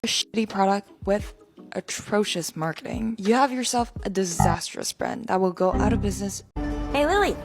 shitty product with atrocious marketing, you have yourself a disastrous brand that will go out of business. Hey, Lily,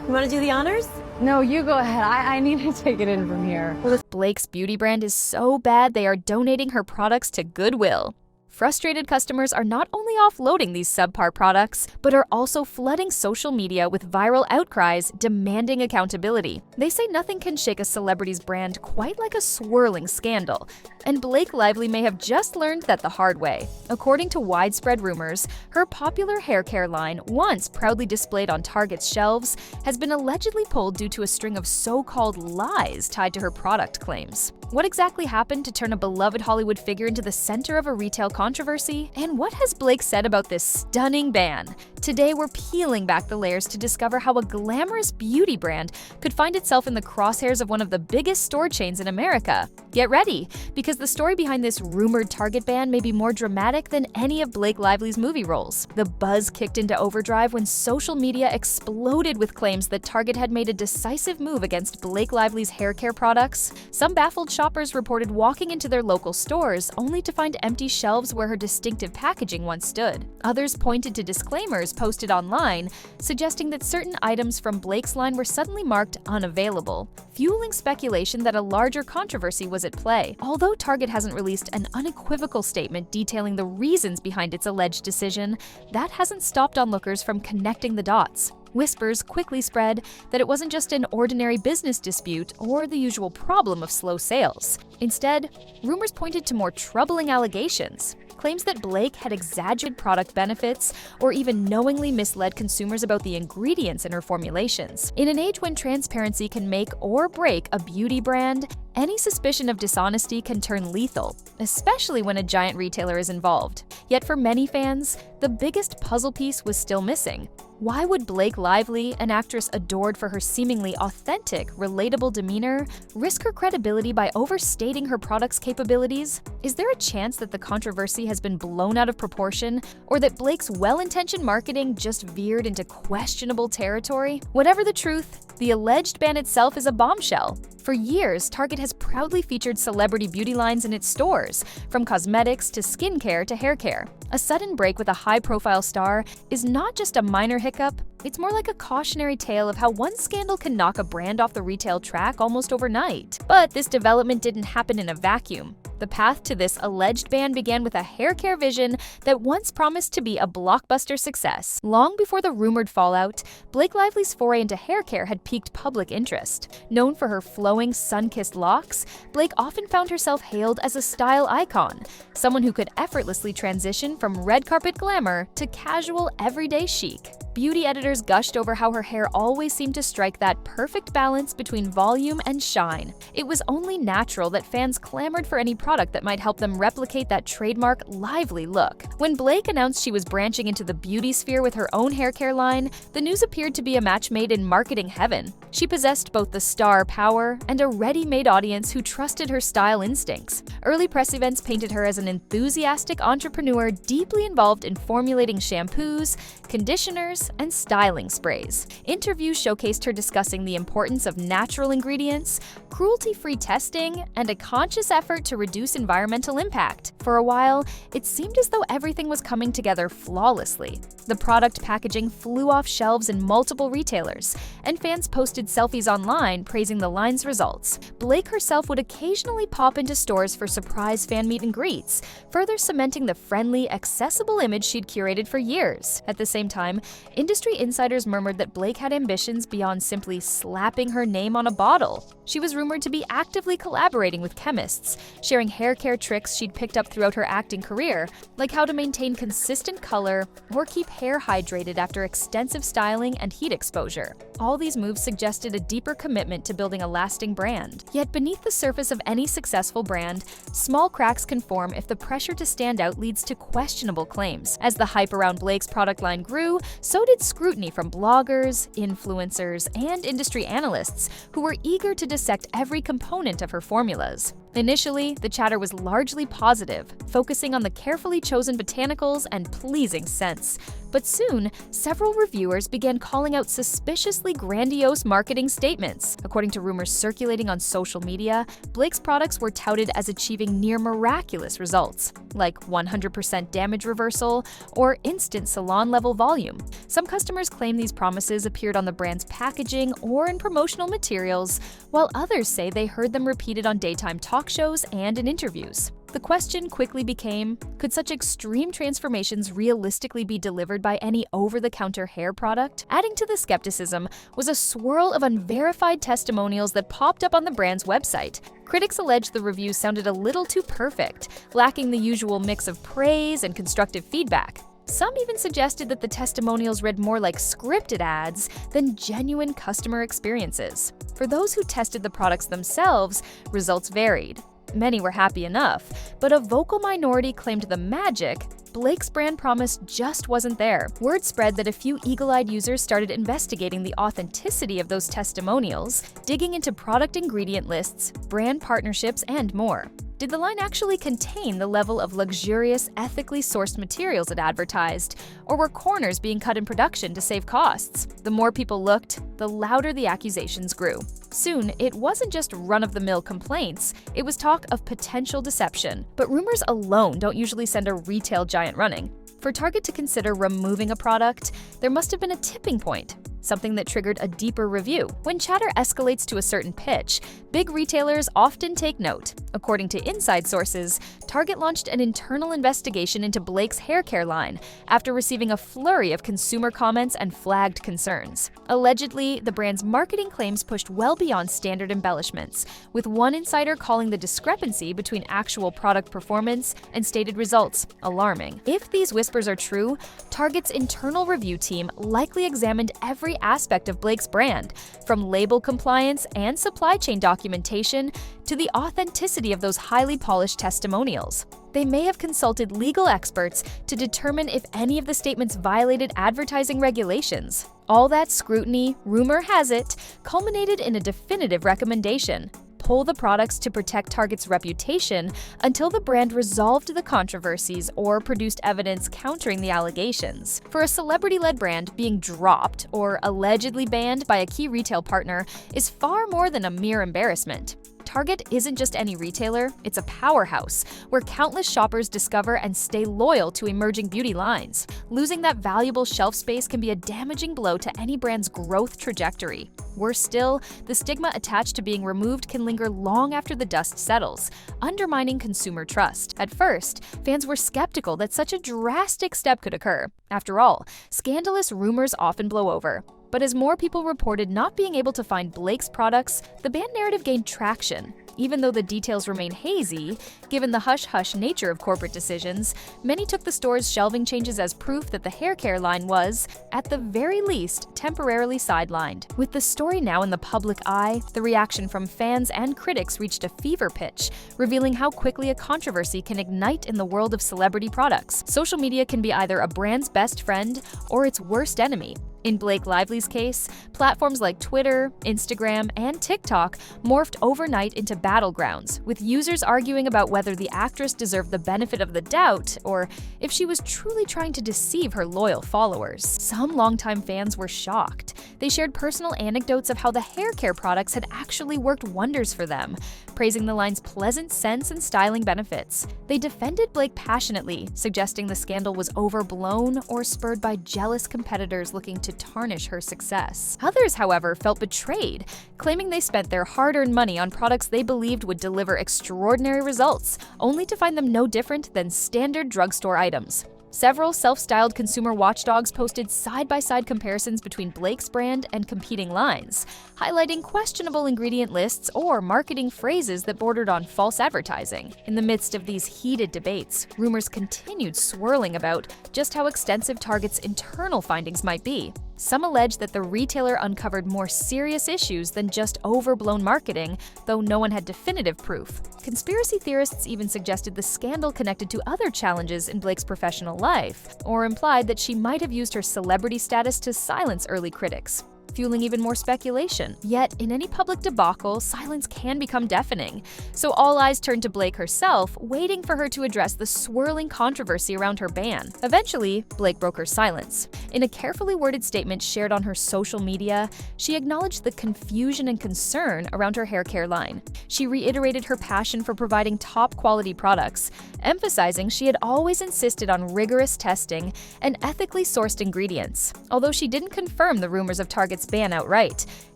you want to do the honors? No, you go ahead. I need to take it in from here. Blake's beauty brand is so bad they are donating her products to Goodwill. Frustrated customers are not only offloading these subpar products, but are also flooding social media with viral outcries demanding accountability. They say nothing can shake a celebrity's brand quite like a swirling scandal, and Blake Lively may have just learned that the hard way. According to widespread rumors, her popular hair care line, once proudly displayed on Target's shelves, has been allegedly pulled due to a string of so-called lies tied to her product claims. What exactly happened to turn a beloved Hollywood figure into the center of a retail controversy? And what has Blake said about this stunning ban? Today, we're peeling back the layers to discover how a glamorous beauty brand could find itself in the crosshairs of one of the biggest store chains in America. Get ready, because the story behind this rumored Target ban may be more dramatic than any of Blake Lively's movie roles. The buzz kicked into overdrive when social media exploded with claims that Target had made a decisive move against Blake Lively's hair care products. Some baffled shoppers reported walking into their local stores only to find empty shelves where her distinctive packaging once stood. Others pointed to disclaimers posted online, suggesting that certain items from Blake's line were suddenly marked unavailable, fueling speculation that a larger controversy was at play. Although Target hasn't released an unequivocal statement detailing the reasons behind its alleged decision, that hasn't stopped onlookers from connecting the dots. Whispers quickly spread that it wasn't just an ordinary business dispute or the usual problem of slow sales. Instead, rumors pointed to more troubling allegations. Claims that Blake had exaggerated product benefits or even knowingly misled consumers about the ingredients in her formulations. In an age when transparency can make or break a beauty brand, any suspicion of dishonesty can turn lethal, especially when a giant retailer is involved. Yet for many fans, the biggest puzzle piece was still missing. Why would Blake Lively, an actress adored for her seemingly authentic, relatable demeanor, risk her credibility by overstating her product's capabilities? Is there a chance that the controversy has been blown out of proportion, or that Blake's well-intentioned marketing just veered into questionable territory? Whatever the truth, the alleged ban itself is a bombshell. For years, Target has proudly featured celebrity beauty lines in its stores, from cosmetics to skincare to hair care. A sudden break with a high-profile star is not just a minor hiccup, it's more like a cautionary tale of how one scandal can knock a brand off the retail track almost overnight. But this development didn't happen in a vacuum. The path to this alleged ban began with a hair care vision that once promised to be a blockbuster success. Long before the rumored fallout, Blake Lively's foray into hair care had piqued public interest. Known for her flowing, sun-kissed locks, Blake often found herself hailed as a style icon, someone who could effortlessly transition from red carpet glamour to casual, everyday chic. Beauty editors gushed over how her hair always seemed to strike that perfect balance between volume and shine. It was only natural that fans clamored for any product that might help them replicate that trademark, lively look. When Blake announced she was branching into the beauty sphere with her own hair care line, the news appeared to be a match made in marketing heaven. She possessed both the star power and a ready-made audience who trusted her style instincts. Early press events painted her as an enthusiastic entrepreneur deeply involved in formulating shampoos, conditioners, and styling sprays. Interviews showcased her discussing the importance of natural ingredients, cruelty-free testing, and a conscious effort to reduce environmental impact. For a while, it seemed as though everything was coming together flawlessly. The product packaging flew off shelves in multiple retailers, and fans posted selfies online praising the line's results. Blake herself would occasionally pop into stores for surprise fan meet and greets, further cementing the friendly, accessible image she'd curated for years. At the same time, industry insiders murmured that Blake had ambitions beyond simply slapping her name on a bottle. She was rumored to be actively collaborating with chemists, sharing hair care tricks she'd picked up throughout her acting career, like how to maintain consistent color or keep hair hydrated after extensive styling and heat exposure. All these moves suggested a deeper commitment to building a lasting brand. Yet beneath the surface of any successful brand, small cracks can form if the pressure to stand out leads to questionable claims. As the hype around Blake's product line grew, so did scrutiny from bloggers, influencers, and industry analysts who were eager to dissect every component of her formulas. Initially, the chatter was largely positive, focusing on the carefully chosen botanicals and pleasing scents. But soon, several reviewers began calling out suspiciously grandiose marketing statements. According to rumors circulating on social media, Blake's products were touted as achieving near miraculous results, like 100% damage reversal or instant salon-level volume. Some customers claim these promises appeared on the brand's packaging or in promotional materials, while others say they heard them repeated on daytime talk shows and in interviews. The question quickly became, could such extreme transformations realistically be delivered by any over-the-counter hair product? Adding to the skepticism was a swirl of unverified testimonials that popped up on the brand's website. Critics alleged the reviews sounded a little too perfect, lacking the usual mix of praise and constructive feedback. Some even suggested that the testimonials read more like scripted ads than genuine customer experiences. For those who tested the products themselves, results varied. Many were happy enough, but a vocal minority claimed the magic Blake's brand promise just wasn't there. Word spread that a few eagle-eyed users started investigating the authenticity of those testimonials, digging into product ingredient lists, brand partnerships, and more. Did the line actually contain the level of luxurious, ethically sourced materials it advertised, or were corners being cut in production to save costs? The more people looked, the louder the accusations grew. Soon, it wasn't just run-of-the-mill complaints, it was talk of potential deception. But rumors alone don't usually send a retail giant running. For Target to consider removing a product, there must have been a tipping point, something that triggered a deeper review. When chatter escalates to a certain pitch, big retailers often take note. According to inside sources, Target launched an internal investigation into Blake's hair care line after receiving a flurry of consumer comments and flagged concerns. Allegedly, the brand's marketing claims pushed well beyond standard embellishments, with one insider calling the discrepancy between actual product performance and stated results alarming. If these whispers are true, Target's internal review team likely examined every aspect of Blake's brand, from label compliance and supply chain documentation to the authenticity of those highly polished testimonials. They may have consulted legal experts to determine if any of the statements violated advertising regulations. All that scrutiny, rumor has it, culminated in a definitive recommendation: pull the products to protect Target's reputation until the brand resolved the controversies or produced evidence countering the allegations. For a celebrity-led brand, being dropped or allegedly banned by a key retail partner is far more than a mere embarrassment. Target isn't just any retailer, it's a powerhouse where countless shoppers discover and stay loyal to emerging beauty lines. Losing that valuable shelf space can be a damaging blow to any brand's growth trajectory. Worse still, the stigma attached to being removed can linger long after the dust settles, undermining consumer trust. At first, fans were skeptical that such a drastic step could occur. After all, scandalous rumors often blow over. But as more people reported not being able to find Blake's products, the ban narrative gained traction. Even though the details remain hazy, given the hush-hush nature of corporate decisions, many took the store's shelving changes as proof that the hair care line was, at the very least, temporarily sidelined. With the story now in the public eye, the reaction from fans and critics reached a fever pitch, revealing how quickly a controversy can ignite in the world of celebrity products. Social media can be either a brand's best friend or its worst enemy. In Blake Lively's case, platforms like Twitter, Instagram, and TikTok morphed overnight into battlegrounds, with users arguing about whether the actress deserved the benefit of the doubt or if she was truly trying to deceive her loyal followers. Some longtime fans were shocked. They shared personal anecdotes of how the hair care products had actually worked wonders for them, praising the line's pleasant scents and styling benefits. They defended Blake passionately, suggesting the scandal was overblown or spurred by jealous competitors looking to tarnish her success. Others, however, felt betrayed, claiming they spent their hard-earned money on products they believed would deliver extraordinary results, only to find them no different than standard drugstore items. Several self-styled consumer watchdogs posted side-by-side comparisons between Blake's brand and competing lines, highlighting questionable ingredient lists or marketing phrases that bordered on false advertising. In the midst of these heated debates, rumors continued swirling about just how extensive Target's internal findings might be. Some allege that the retailer uncovered more serious issues than just overblown marketing, though no one had definitive proof. Conspiracy theorists even suggested the scandal connected to other challenges in Blake's professional life, or implied that she might have used her celebrity status to silence early critics. fueling even more speculation. Yet, in any public debacle, silence can become deafening. So all eyes turned to Blake herself, waiting for her to address the swirling controversy around her ban. Eventually, Blake broke her silence. In a carefully worded statement shared on her social media, she acknowledged the confusion and concern around her hair care line. She reiterated her passion for providing top-quality products, emphasizing she had always insisted on rigorous testing and ethically sourced ingredients. Although she didn't confirm the rumors of Target's ban outright,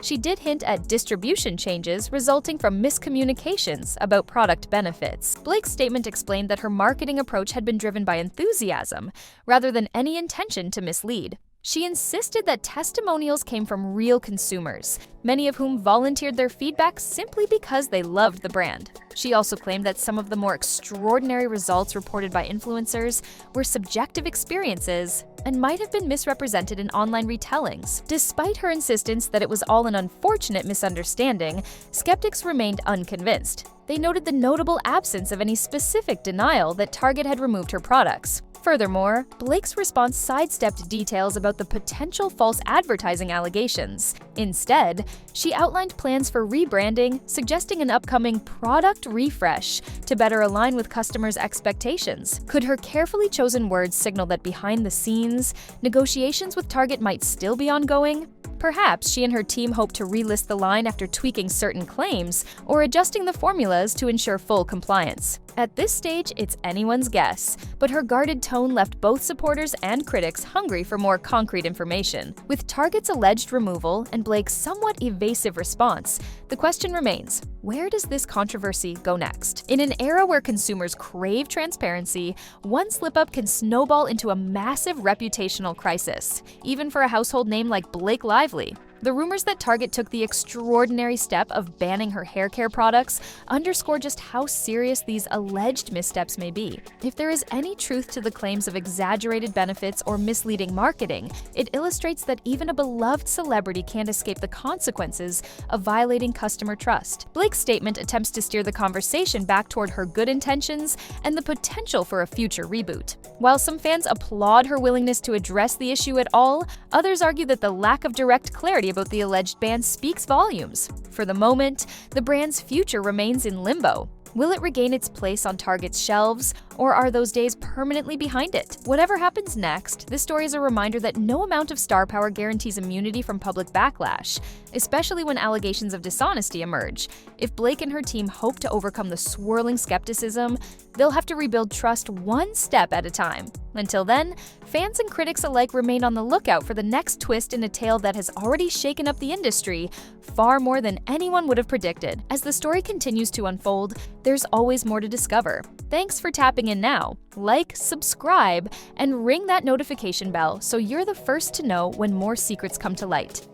she did hint at distribution changes resulting from miscommunications about product benefits. Blake's statement explained that her marketing approach had been driven by enthusiasm, rather than any intention to mislead. She insisted that testimonials came from real consumers, many of whom volunteered their feedback simply because they loved the brand. She also claimed that some of the more extraordinary results reported by influencers were subjective experiences and might have been misrepresented in online retellings. Despite her insistence that it was all an unfortunate misunderstanding, skeptics remained unconvinced. They noted the notable absence of any specific denial that Target had removed her products. Furthermore, Blake's response sidestepped details about the potential false advertising allegations. Instead, she outlined plans for rebranding, suggesting an upcoming product refresh to better align with customers' expectations. Could her carefully chosen words signal that behind the scenes, negotiations with Target might still be ongoing? Perhaps she and her team hope to relist the line after tweaking certain claims or adjusting the formulas to ensure full compliance. At this stage, it's anyone's guess, but her guarded tone left both supporters and critics hungry for more concrete information. With Target's alleged removal and Blake's somewhat evasive response, the question remains, where does this controversy go next? In an era where consumers crave transparency, one slip-up can snowball into a massive reputational crisis, even for a household name like Blake Lively. The rumors that Target took the extraordinary step of banning her hair care products underscore just how serious these alleged missteps may be. If there is any truth to the claims of exaggerated benefits or misleading marketing, it illustrates that even a beloved celebrity can't escape the consequences of violating customer trust. Blake's statement attempts to steer the conversation back toward her good intentions and the potential for a future reboot. While some fans applaud her willingness to address the issue at all, others argue that the lack of direct clarity about the alleged ban speaks volumes. For the moment, the brand's future remains in limbo. Will it regain its place on Target's shelves, or are those days permanently behind it? Whatever happens next, this story is a reminder that no amount of star power guarantees immunity from public backlash, especially when allegations of dishonesty emerge. If Blake and her team hope to overcome the swirling skepticism, they'll have to rebuild trust one step at a time. Until then, fans and critics alike remain on the lookout for the next twist in a tale that has already shaken up the industry far more than anyone would have predicted. As the story continues to unfold, there's always more to discover. Thanks for tapping in now. Like, subscribe, and ring that notification bell so you're the first to know when more secrets come to light.